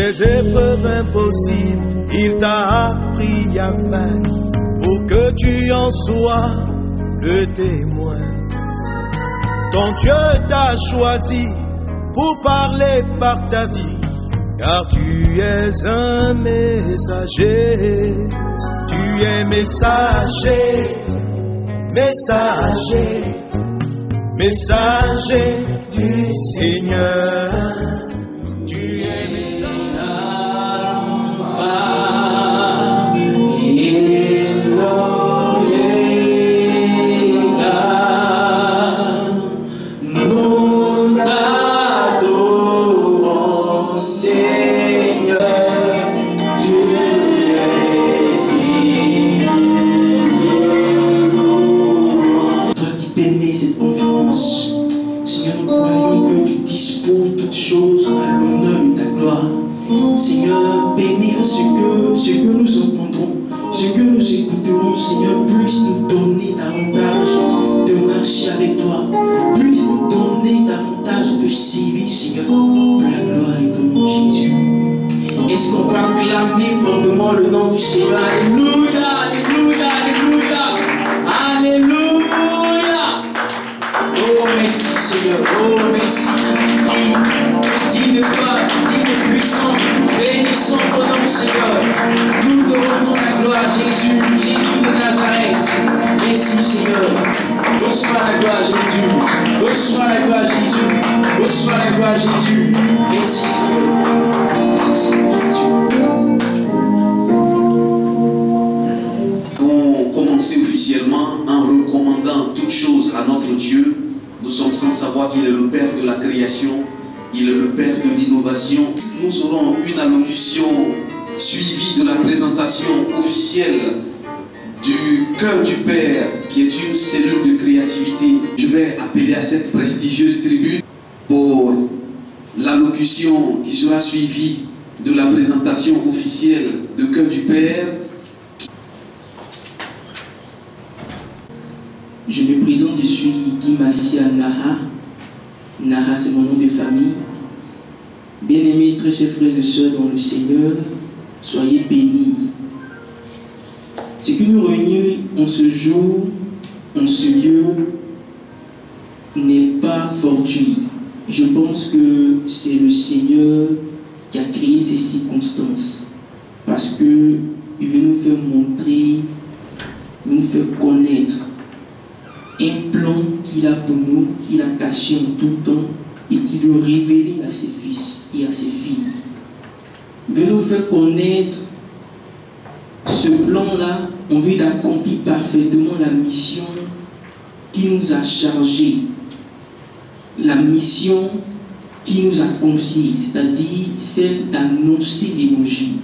des épreuves impossibles, il t'a appris à vaincre pour que tu en sois le témoin. Ton Dieu t'a choisi pour parler par ta vie, car tu es un messager. Tu es messager, messager, messager du Seigneur. Tu es messager. Seigneur, bénis à ce que nous entendrons, ce que nous écouterons, Seigneur, puisse nous donner davantage de marcher avec toi, puisse nous donner davantage de service, Seigneur, pour la gloire de ton nom, Jésus. Est-ce qu'on peut acclamer fortement le nom du Seigneur? Alléluia, alléluia, alléluia, alléluia. Oh, merci, Seigneur, oh, merci. Digne de toi, digne de puissant, bénissons ton nom, Seigneur. Nous te rendons la gloire, Jésus, Jésus de Nazareth. Merci, Seigneur. Reçois la gloire, Jésus. Reçois la gloire, Jésus. Reçois la gloire, Jésus. Merci, Seigneur. Pour commencer officiellement en recommandant toutes choses à notre Dieu, nous sommes sans savoir qu'il est le Père de la création. Il est le Père de l'innovation. Nous aurons une allocution suivie de la présentation officielle du Cœur du Père, qui est une cellule de créativité. Je vais appeler à cette prestigieuse tribune pour l'allocution qui sera suivie de la présentation officielle du Cœur du Père. Je me présente, je suis Guy Massia Naha. Naha, c'est mon nom de famille. Bien-aimés, très chers frères et sœurs dans le Seigneur, soyez bénis. Ce qui nous réunit en ce jour, en ce lieu, n'est pas fortuit. Je pense que c'est le Seigneur qui a créé ces circonstances. Parce qu'il veut nous faire montrer, nous faire connaître un plan qu'il a pour nous, qu'il a caché en tout temps et qu'il veut révéler à ses fils et à ses filles. Il veut nous faire connaître ce plan-là en vue d'accomplir parfaitement la mission qui nous a chargés, la mission qui nous a confiée, c'est-à-dire celle d'annoncer l'évangile.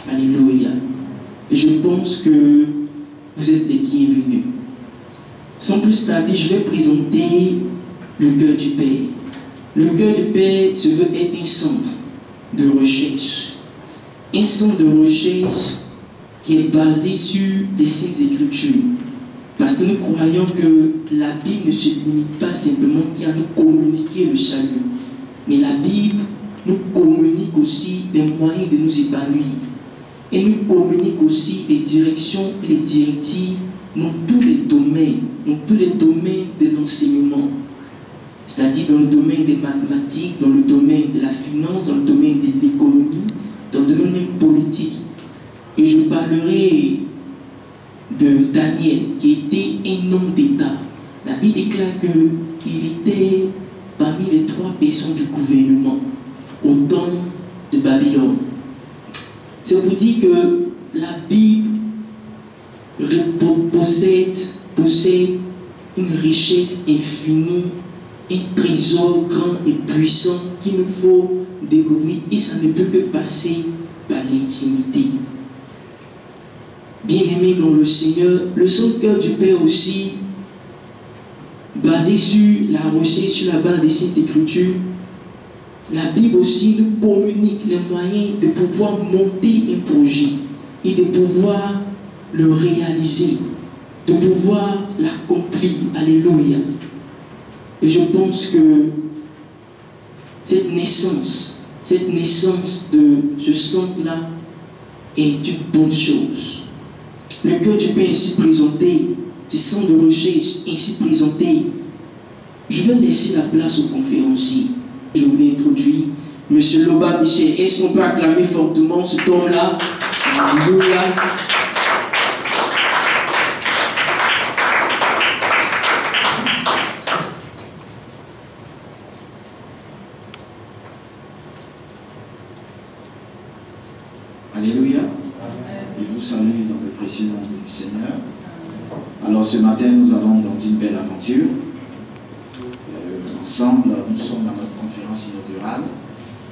Alléluia. Et je pense que vous êtes les bienvenus. Sans plus tarder, je vais présenter le Cœur du Père. Le Cœur du Père se veut être un centre de recherche. Un centre de recherche qui est basé sur des Saintes Écritures. Parce que nous croyons que la Bible ne se limite pas simplement qu'à nous communiquer le salut. Mais la Bible nous communique aussi les moyens de nous épanouir. Et nous communique aussi les directions et les directives dans tous les domaines de l'enseignement, c'est-à-dire dans le domaine des mathématiques, dans le domaine de la finance, dans le domaine de l'économie, dans le domaine même politique. Et je parlerai de Daniel, qui était un homme d'État. La Bible déclare qu'il était parmi les 3 personnes du gouvernement au temps de Babylone. C'est pour dire que la Bible possède une richesse infinie, un trésor grand et puissant qu'il nous faut découvrir, et ça ne peut que passer par l'intimité. Bien-aimés dans le Seigneur, le Saint-Cœur du Père aussi, basé sur la recherche, sur la base des Saintes Écritures, la Bible aussi nous communique les moyens de pouvoir monter un projet et de pouvoir le réaliser, de pouvoir l'accomplir. Alléluia. Et je pense que cette naissance, cette naissance de ce centre-là est une bonne chose. Le cœur du Père ainsi présenté, ce centre de recherche ainsi présenté, je vais laisser la place aux conférenciers. Je voulais introduire M. Loba Michel. Est-ce qu'on peut acclamer fortement cet homme-là? Alléluia. Alléluia. Et vous salue dans le précieux nom du Seigneur. Alors ce matin, nous allons dans une belle aventure. Ensemble, nous sommes dans notre conférence inaugurale.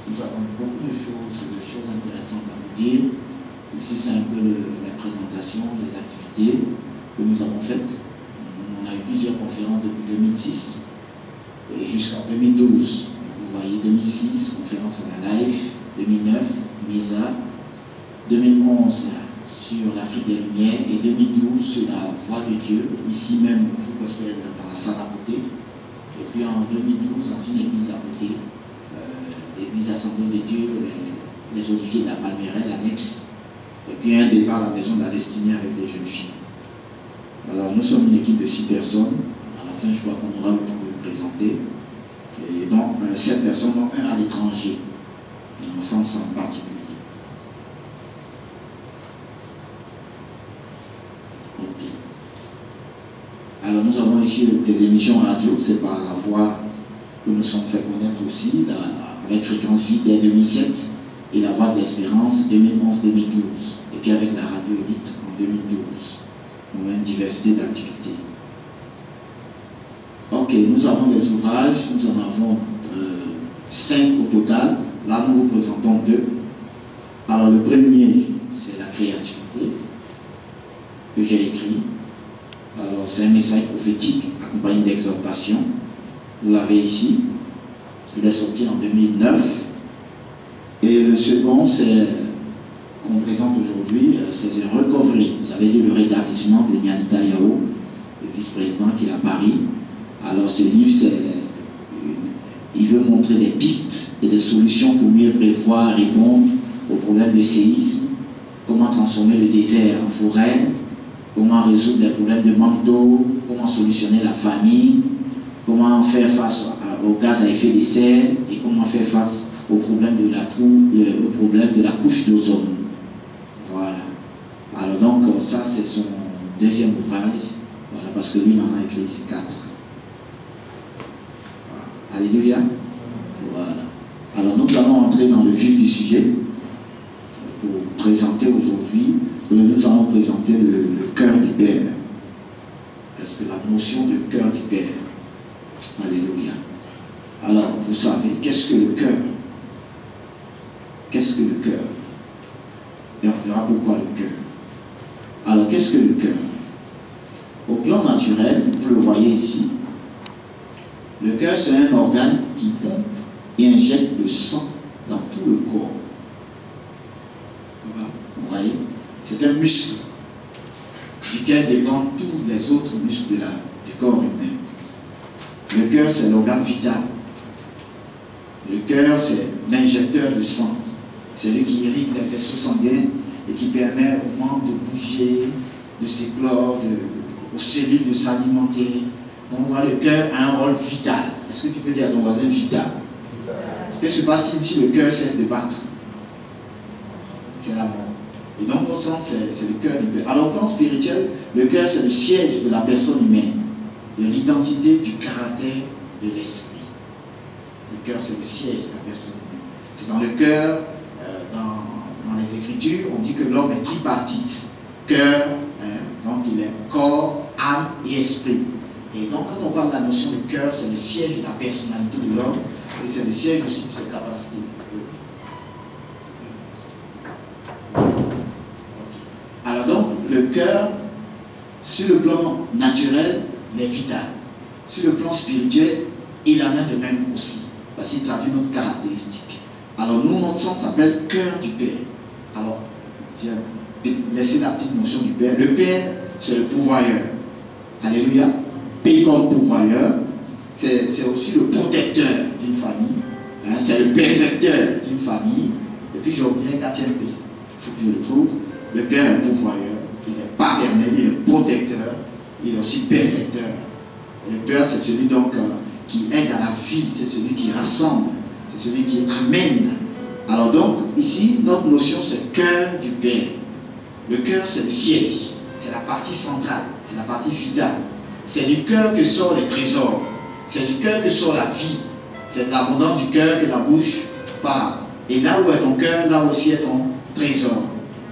Nous avons beaucoup de choses intéressantes à vous dire. Ici, c'est un peu la présentation des activités que nous avons faites. On a eu plusieurs conférences depuis 2006 et jusqu'en 2012. Vous voyez, 2006, conférence à la live, 2009, MESA, 2011 sur l'Afrique des Lumières et 2012 sur la Voix de Dieu, ici même au Foot Gospel dans la salle à côté. Et puis en 2012, dans une église à côté, l'église Assemblée de Dieu, les Oliviers de la Palmeraie, l'annexe. Et puis un départ à la maison de la destinée avec des jeunes filles. Alors nous sommes une équipe de 6 personnes. À la fin, je crois qu'on aura le temps de vous présenter. Et donc 7 personnes, dont un à l'étranger, en France en particulier. Alors nous avons ici des émissions radio, c'est par la voix que nous sommes fait connaître aussi, avec Fréquence Vie dès 2007 et la Voix de l'Espérance 2011-2012, et puis avec la radio Elite en 2012. On a une diversité d'activités. Ok, nous avons des ouvrages, nous en avons 5 au total, là nous vous présentons 2. Alors le premier, c'est la créativité, que j'ai écrit. Alors c'est un message prophétique accompagné d'exhortation. Vous l'avez ici. Il est sorti en 2009. Et le second, c'est qu'on présente aujourd'hui, c'est le recovery. Ça veut dire le rétablissement de Nyanita Yao, le vice-président qui est à Paris. Alors ce livre, il veut montrer des pistes et des solutions pour mieux prévoir, répondre aux problèmes de séisme, comment transformer le désert en forêt, comment résoudre les problèmes de manque d'eau, comment solutionner la famine, comment faire face aux gaz à effet de serre et comment faire face au problème de la couche d'ozone. Voilà. Alors donc ça c'est son deuxième ouvrage, voilà, parce que lui il en a écrit 4. Voilà. Alléluia. Voilà. Alors nous allons entrer dans le vif du sujet pour présenter aujourd'hui. Nous allons présenter le cœur du Père. Parce que la notion de cœur du Père. Alléluia. Alors, vous savez, qu'est-ce que le cœur? Qu'est-ce que le cœur? Et on verra pourquoi le cœur. Alors, qu'est-ce que le cœur? Au plan naturel, vous le voyez ici, le cœur, c'est un organe qui pompe et injecte le sang dans tout le corps. Voilà. Vous voyez? C'est un muscle duquel dépendent tous les autres muscles du corps humain. Le cœur, c'est l'organe vital. Le cœur, c'est l'injecteur de sang. C'est lui qui irrigue les vaisseaux sanguins et qui permet aux membres de bouger, de s'éclore, aux cellules de s'alimenter. Donc, on voit le cœur a un rôle vital. Est-ce que tu peux dire à ton voisin vital? Que se passe-t-il si le cœur cesse de battre? C'est la mort. Et donc, au centre, c'est le cœur du Père. Alors, au plan spirituel, le cœur, c'est le siège de la personne humaine, de l'identité, du caractère, de l'esprit. Le cœur, c'est le siège de la personne humaine. C'est dans le cœur, dans les Écritures, on dit que l'homme est tripartite. Cœur, donc il est corps, âme et esprit. Et donc, quand on parle de la notion de cœur, c'est le siège de la personnalité de l'homme et c'est le siège aussi de ses capacités. Alors donc, le cœur, sur le plan naturel, il est vital. Sur le plan spirituel, il en a de même aussi. Parce qu'il traduit notre caractéristique. Alors nous, notre centre s'appelle cœur du Père. Alors, j'ai laissé la petite notion du Père. Le Père, c'est le pourvoyeur. Alléluia. Père comme pourvoyeur, c'est aussi le protecteur d'une famille. C'est le perfecteur d'une famille. Et puis j'ai oublié un quatrième P. Il faut que je le trouve. Le Père est pourvoyeur, il est paternel, il est protecteur, il est aussi perfecteur. Le Père, c'est celui donc qui aide à la vie, c'est celui qui rassemble, c'est celui qui amène. Alors donc, ici, notre notion, c'est le cœur du Père. Le cœur, c'est le siège, c'est la partie centrale, c'est la partie vitale. C'est du cœur que sortent les trésors, c'est du cœur que sort la vie. C'est de l'abondance du cœur que la bouche parle. Et là où est ton cœur, là aussi est ton trésor.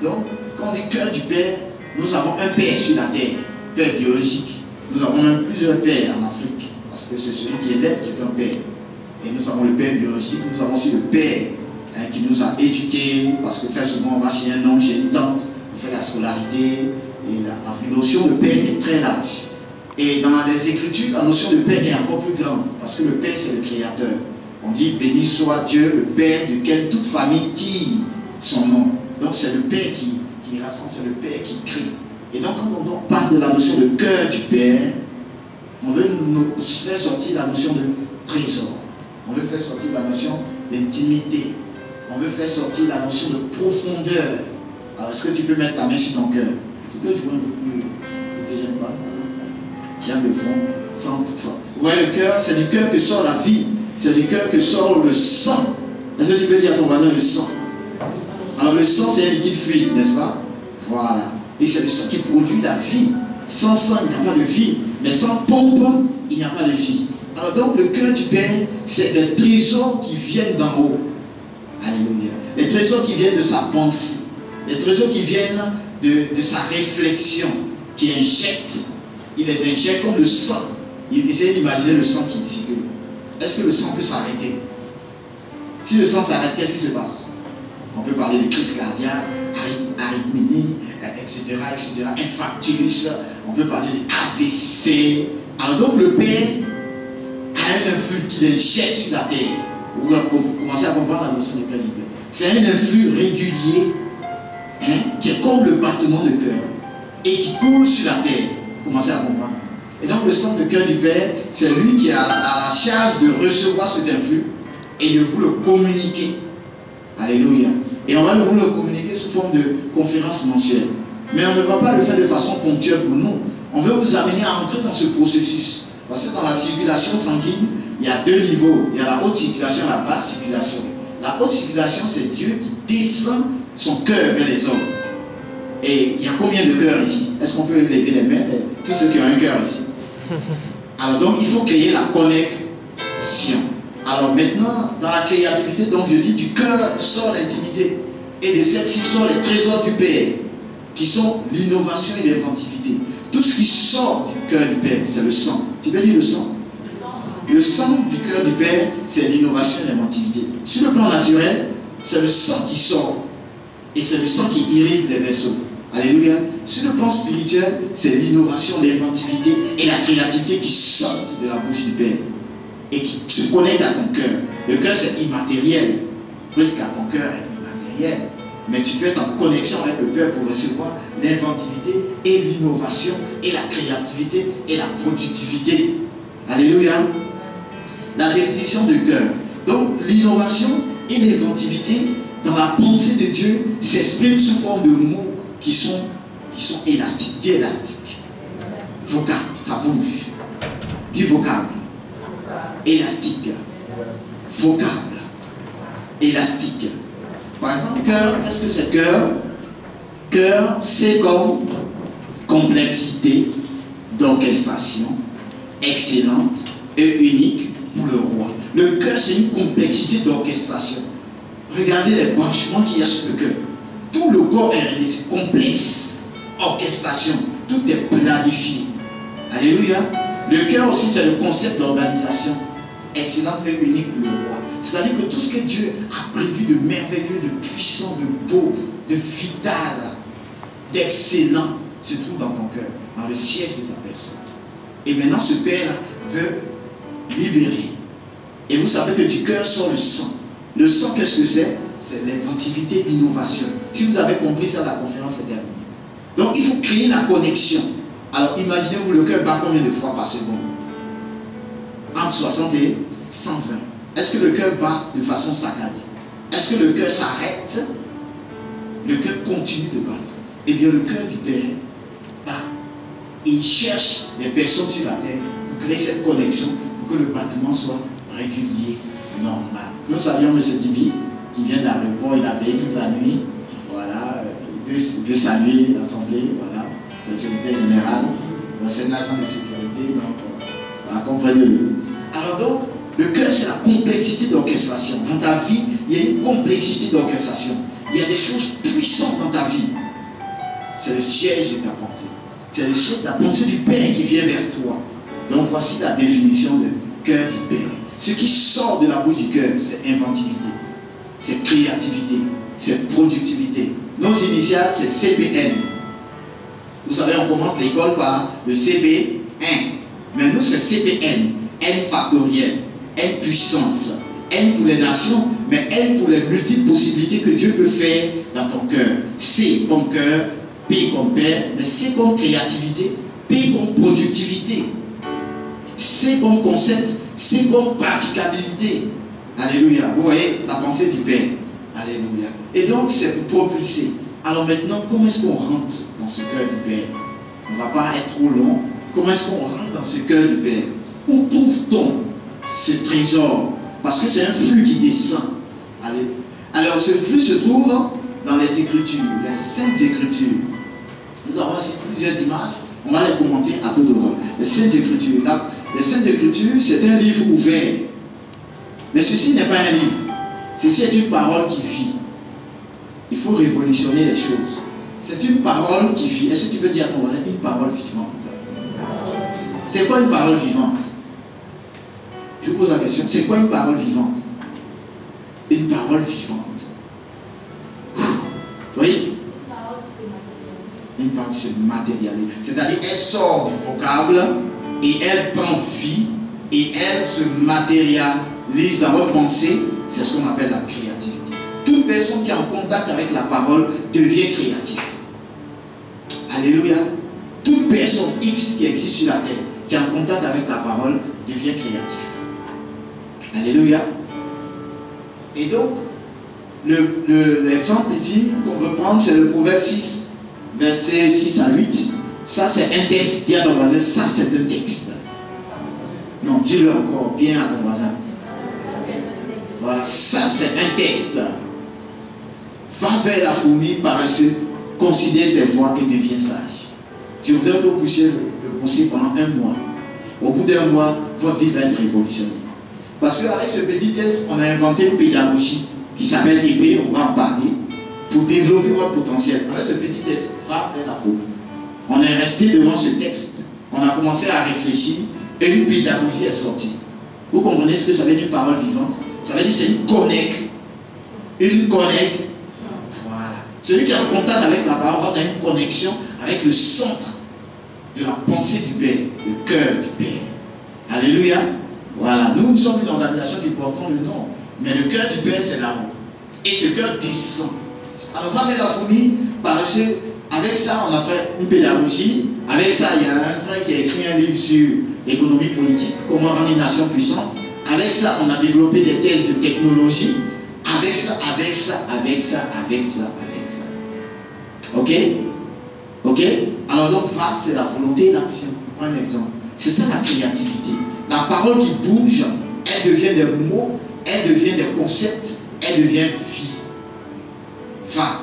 Donc, quand on dit cœur du Père, nous avons un Père sur la terre, Père biologique. Nous avons même plusieurs pères en Afrique, parce que c'est celui qui est l'être qui est un Père. Et nous avons le Père biologique, nous avons aussi le Père qui nous a éduqués, parce que très souvent on va chez un oncle, chez une tante, on fait la scolarité, et la notion de Père est très large. Et dans les Écritures, la notion de Père est encore plus grande, parce que le Père c'est le Créateur. On dit béni soit Dieu, le Père duquel toute famille tire son nom. Donc c'est le Père qui rassemble, c'est le Père qui crée. Et donc quand on parle de la notion de cœur du Père, on veut nous faire sortir la notion de trésor. On veut faire sortir la notion d'intimité. On veut faire sortir la notion de profondeur. Alors est-ce que tu peux mettre la main sur ton cœur? Tu peux jouer un peu plus, ne te gêne pas. Tiens le fond, sans tout fort. Ouais, le cœur, c'est du cœur que sort la vie. C'est du cœur que sort le sang. Est-ce que tu peux dire à ton voisin le sang? Alors le sang, c'est un liquide fluide, n'est-ce pas? Voilà. Et c'est le sang qui produit la vie. Sans sang, il n'y a pas de vie. Mais sans pompe, il n'y a pas de vie. Alors donc, le cœur du Père, c'est les trésors qui viennent d'en haut. Alléluia. Les trésors qui viennent de sa pensée. Les trésors qui viennent de sa réflexion, qui injecte. Il les injecte comme le sang. Il essaie d'imaginer le sang qui circule. Est-ce que le sang peut s'arrêter? Si le sang s'arrête, qu'est-ce qui se passe? On peut parler de crise cardiaque, arythmie, etc., infarctus. On peut parler de AVC. Alors donc le Père a un influx qu'il injecte sur la terre. Vous commencez à comprendre la notion du cœur du Père. C'est un influx régulier qui est comme le battement de cœur et qui coule sur la terre. Vous commencez à comprendre. Et donc le sang de cœur du Père, c'est lui qui a la charge de recevoir cet influx et de vous le communiquer. Alléluia. Et on va vous le communiquer sous forme de conférence mensuelle. Mais on ne va pas le faire de façon ponctuelle pour nous. On veut vous amener à entrer dans ce processus. Parce que dans la circulation sanguine, il y a deux niveaux. Il y a la haute circulation et la basse circulation. La haute circulation, c'est Dieu qui descend son cœur vers les hommes. Et il y a combien de cœurs ici? Est-ce qu'on peut lever les mains? Tous ceux qui ont un cœur ici. Alors donc, il faut créer la connexion. Alors maintenant, dans la créativité, donc je dis, du cœur sort l'intimité. Et de celle-ci sort les trésors du Père, qui sont l'innovation et l'inventivité. Tout ce qui sort du cœur du Père, c'est le sang. Tu peux dire le sang? Le sang du cœur du Père, c'est l'innovation et l'inventivité. Sur le plan naturel, c'est le sang qui sort. Et c'est le sang qui irrigue les vaisseaux. Alléluia. Sur le plan spirituel, c'est l'innovation, l'inventivité et la créativité qui sortent de la bouche du Père et qui se connectent à ton cœur. Le cœur, c'est immatériel. Presque à ton cœur est immatériel. Mais tu peux être en connexion avec le Père pour recevoir l'inventivité et l'innovation et la créativité et la productivité. Alléluia. La définition du cœur. Donc, l'innovation et l'inventivité dans la pensée de Dieu s'expriment sous forme de mots qui sont élastiques. Dis élastique. Vocable, ça bouge. Dis vocable. Élastique. Vocable. Élastique. Par exemple, cœur, qu'est-ce que c'est cœur? Cœur, c'est comme complexité d'orchestration excellente et unique pour le roi. Le cœur, c'est une complexité d'orchestration. Regardez les branchements qu'il y a sur le cœur. Tout le corps est complexe. Orchestration. Tout est planifié. Alléluia. Le cœur aussi, c'est le concept d'organisation excellente et unique pour le roi. C'est-à-dire que tout ce que Dieu a prévu de merveilleux, de puissant, de beau, de vital, d'excellent, se trouve dans ton cœur, dans le siège de ta personne. Et maintenant, ce Père veut libérer. Et vous savez que du cœur sort le sang. Le sang, qu'est-ce que c'est? C'est l'inventivité, l'innovation. Si vous avez compris ça, la conférence est terminée. Donc, il faut créer la connexion. Alors, imaginez-vous, le cœur bat combien de fois par seconde? Entre 60 et 120. Est-ce que le cœur bat de façon saccadée? Est-ce que le cœur s'arrête? Le cœur continue de battre. Eh bien, le cœur du Père bat. Il cherche les personnes sur la terre pour créer cette connexion, pour que le battement soit régulier, normal. Nous savions M. Tibi, qui vient d'aéroport, il a veillé toute la nuit. Voilà, il peut saluer l'Assemblée, voilà, c'est le secrétaire général, c'est un agent de sécurité, donc voilà, comprenez-le. Alors donc, le cœur, c'est la complexité d'orchestration. Dans ta vie, il y a une complexité d'orchestration. Il y a des choses puissantes dans ta vie. C'est le siège de ta pensée. C'est le siège de la pensée du Père qui vient vers toi. Donc voici la définition de cœur du Père. Ce qui sort de la bouche du cœur, c'est inventivité, c'est créativité, c'est productivité. Nos initiales, c'est CPN. Vous savez, on commence l'école par le CP1. Mais nous, c'est CPN. N factoriel, N puissance, N pour les nations, mais N pour les multiples possibilités que Dieu peut faire dans ton cœur. C comme cœur, P comme père, mais C comme créativité, P comme productivité, C comme concept, C comme praticabilité. Alléluia. Vous voyez la pensée du Père. Alléluia. Et donc, c'est pour propulser. Alors maintenant, comment est-ce qu'on rentre dans ce cœur du Père? On ne va pas être trop long. Comment est-ce qu'on rentre dans ce cœur du Père? Où trouve-t-on ce trésor? Parce que c'est un flux qui descend. Allez. Alors ce flux se trouve dans les Écritures, les Saintes Écritures. Nous avons ici plusieurs images. On va les commenter à tour de rôle. Les Saintes Écritures. Là, les Saintes Écritures, c'est un livre ouvert. Mais ceci n'est pas un livre. Ceci est une parole qui vit. Il faut révolutionner les choses. C'est une parole qui vit. Est-ce que tu peux dire à ton voisin une parole vivante? C'est quoi une parole vivante? Je vous pose la question. C'est quoi une parole vivante? Une parole vivante. Vous voyez? Une parole qui se matérialise. C'est-à-dire elle sort du vocable et elle prend vie et elle se matérialise dans votre pensée. C'est ce qu'on appelle la créativité. Toute personne qui est en contact avec la parole devient créative. Alléluia. Toute personne X qui existe sur la terre, qui est en contact avec la parole, devient créatif. Alléluia. Et donc, l'exemple ici qu'on veut prendre, c'est le Proverbe 6, versets 6 à 8. Ça, c'est un texte. Dis à ton voisin, ça, c'est un texte. Non, dis-le encore bien à ton voisin. Voilà, ça, c'est un texte. Va vers la fourmi paresseuse, considère ses voies et deviens sage. Je voudrais que vous puissiez le poursuivre pendant un mois. Au bout d'un mois, votre vie va être révolutionnée. Parce qu'avec ce petit test, on a inventé une pédagogie qui s'appelle épée, on va en parler, pour développer votre potentiel. Avec ce petit test, va faire la faute. On est resté devant ce texte. On a commencé à réfléchir et une pédagogie est sortie. Vous comprenez ce que ça veut dire parole vivante? Ça veut dire c'est une connecte. Une connecte. Voilà. Celui qui est en contact avec la parole, on a une connexion avec le centre de la pensée du Père, le cœur du Père. Alléluia. Voilà, nous sommes une organisation qui portons le nom, mais le cœur du Père c'est là-haut. Et ce cœur descend. Alors on va faire la fourmi, parce qu'avec ça on a fait une pédagogie. Avec ça il y a un frère qui a écrit un livre sur l'économie politique, comment rendre une nation puissante. Avec ça on a développé des thèses de technologie. Avec ça. Ok? Ok? Alors donc va, c'est la volonté et l'action. Prends un exemple. C'est ça la créativité. La parole qui bouge, elle devient des mots, elle devient des concepts, elle devient vie. Va.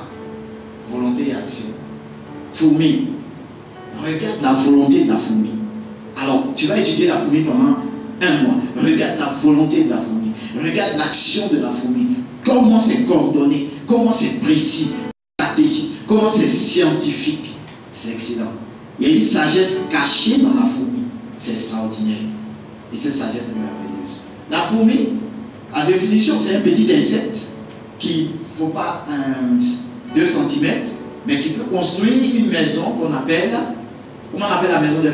Volonté et action. Fourmi. Regarde la volonté de la fourmi. Alors, tu vas étudier la fourmi pendant un mois. Regarde la volonté de la fourmi. Regarde l'action de la fourmi. Comment c'est coordonné, comment c'est précis, stratégique, comment c'est scientifique. C'est excellent. Il y a une sagesse cachée dans la fourmi. C'est extraordinaire. Et cette sagesse est merveilleuse. La fourmi, à définition, c'est un petit insecte qui ne faut pas 2 cm, mais qui peut construire une maison qu'on appelle, comment on appelle la maison de